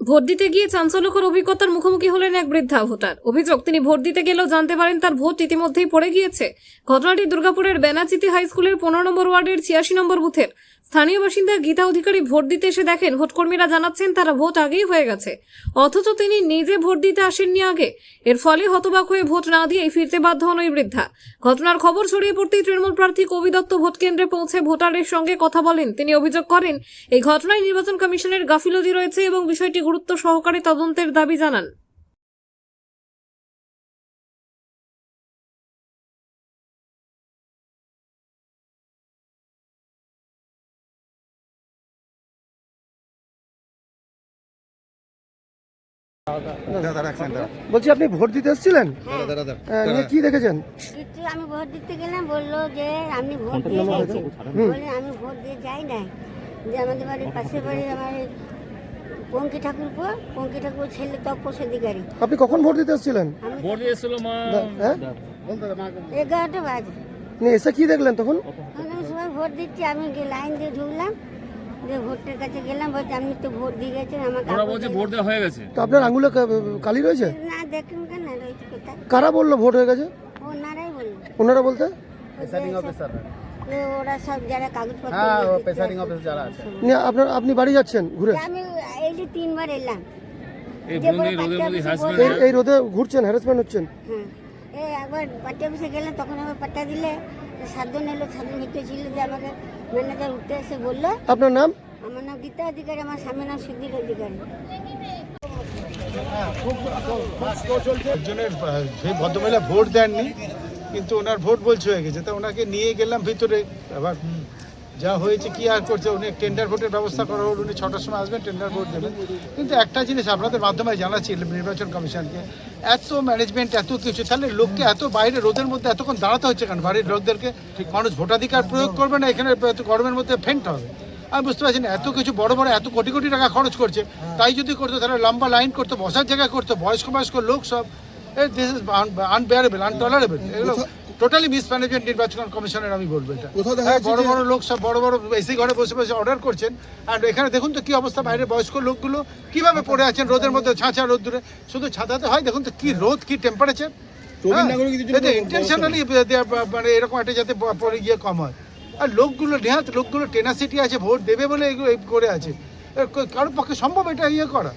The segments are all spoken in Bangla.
ভোট দিতে গিয়ে চাঞ্চল্যকর অভিজ্ঞতার মুখোমুখি হলেন এক বৃদ্ধা ভোটার। অভিযোগ, তিনি ভোট দিতে গেলেও জানতে পারেন তার ভোট ইতিমধ্যেই পড়ে গিয়েছে। ঘটনাটি দুর্গাপুরের বেনাচিতি হাই স্কুলের 15 নম্বর ওয়ার্ডের 86 নম্বর বুথের। স্থানীয় বাসিন্দা গীতা অধিকারী ভোট দিতে এসে দেখেন ভোটকর্মীরা জানাচ্ছেন তারা ভোট আগেই হয়ে গেছে, অথচ তিনি নিজে ভোট দিতে আসেননি আগে। এর ফলে হতবাক হয়ে ভোট না দিয়েই ফিরতে বাধ্য হন ওই বৃদ্ধা। ঘটনার খবর ছড়িয়ে পড়তেই তৃণমূল প্রার্থী কবি দত্ত ভোট কেন্দ্রে পৌঁছে ভোটারের সঙ্গে কথা বলেন। তিনি অভিযোগ করেন এই ঘটনায় নির্বাচন কমিশনের গাফিলতি রয়েছে এবং বিষয়টি গুরুত্ব সহকারে তদন্তের দাবি জানান। বলছি আপনি ভোট দিতে এসেছিলেন, নিয়ে কি দেখেছেন? আমি ভোট দিতে গেলাম, বললো যে আমি ভোট দিয়ে যাইছি। বলে আমি ভোট দিয়ে যাই না, যে আমাদের বাড়ির পাশের বাড়ির আমার পঙ্কি ঠাকুর ছেলে তপস অধিকারী। আপনি কখন ভোট দিতে এসেছিলেন? ভোট দিয়েছিল মা 11টা বাজে। এসে কি দেখলেন তখন? আমি সবাই ভোট দিচ্ছি, আমি লাইন দিয়ে ঢুকলাম, যে ভোটের কাছে গেলাম, বলছে আপনি তো ভোট দিয়ে গেছেন, আমাকে ওরা বলছে ভোট দেওয়া হয়ে গেছে। তো আপনার আঙুলে কালি রয়েছে? না দেখুন কেন রয়েছে কোথায়? কারা বললো ভোট হয়ে গেছে? ওনারাই বললো। ওনারা বলতে ওরা সব যারা কাগজপত্র নিয়ে আপনি বাড়ি যাচ্ছেন ঘুরে? আমি এই যে 3 বার এলাম, এই রোদের মধ্যে হাসবেন এই রোদে ঘুরছেন, হ্যারাসমেন্ট হচ্ছেন? হ্যাঁ, এই একবার পার্টি অফিসে গেলাম, তখন আমার পাট্টা দিলে 7 জন এলো, 7 জন ভিতরে ছিল, যে আমাকে ম্যানেজার উঠতে এসে বললো। আপনার নাম? আমার নাম গীতা অধিকারী, আমার স্বামীর নাম সুধীর অধিকারী। একজনের সেই ভদ্রমহিলা ভোট দেননি, কিন্তু ওনার ভোট বলছে হয়ে গেছে, তা ওনাকে নিয়ে গেলাম ভিতরে। আবার যা হয়েছে কি আর করছে, উনি টেন্ডার ভোটের ব্যবস্থা করা হল, উনি 6টার সময় আসবেন, টেন্ডার ভোট দেবেন। কিন্তু একটা জিনিস আপনাদের মাধ্যমে জানাচ্ছি নির্বাচন কমিশনকে, এত ম্যানেজমেন্ট এত কিছু, তাহলে লোককে এত বাইরে রোদের মধ্যে এতক্ষণ দাঁড়াতে হচ্ছে কেন? বাড়ির লোকদেরকে মানুষ ভোটাধিকার প্রয়োগ করবে না, এখানে এত গরমের মধ্যে ফেন্ট হবে। আমি বুঝতে পারছি না, এত কিছু বড় বড় এত কোটি কোটি টাকা খরচ করছে, তাই যদি করতো তাহলে লম্বা লাইন করতো, বসার জায়গা করতো, বয়স্ক লোক সব। This is unbearable, untolerable. এগুলো টোটালি মিসম্যানেজমেন্ট নির্বাচন কমিশনের, আমি বলবো এটা। বড় বড় লোক সব বড় বড় এসি ঘরে বসে বসে অর্ডার করছেন, আর এখানে দেখুন তো কি অবস্থা, বাইরে বয়স্ক লোকগুলো কিভাবে পড়ে আছেন রোদের মধ্যে, ছাঁচা রোদ্দুরে। শুধু ছাতাতে হয়, দেখুন তো কি রোদ, কি টেম্পারেচার। ইন্টেনশনালি মানে এরকম একটা যাতে পরে গিয়ে কম হয়। আর লোকগুলো টেনাসিটি আছে, ভোট দেবে বলে এগুলো করে আছে। কারোর পক্ষে সম্ভব এটা ইয়ে করা?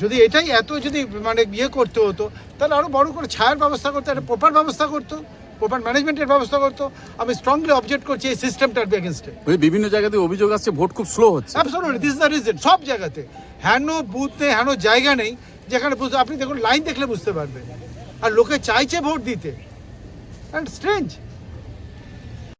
যদি এটাই এত যদি মানে ইয়ে করতে হতো, তাহলে আরো বড় করে ছায়ার ব্যবস্থা করতো, একটা প্রপার ব্যবস্থা করতো, প্রপার ম্যানেজমেন্টের ব্যবস্থা করতো। আমি স্ট্রংলি অবজেক্ট করছি এই সিস্টেমটার এগেইনস্টে। বিভিন্ন জায়গাতে অভিযোগ আসছে ভোট খুব স্লো হচ্ছে। Absolutely, this is the reason. সব জায়গাতে হেন বুথ নেই, হেন জায়গা নেই যেখানে আপনি দেখুন লাইন দেখলে বুঝতে পারবেন, আর লোকে চাইছে ভোট দিতে। And strange.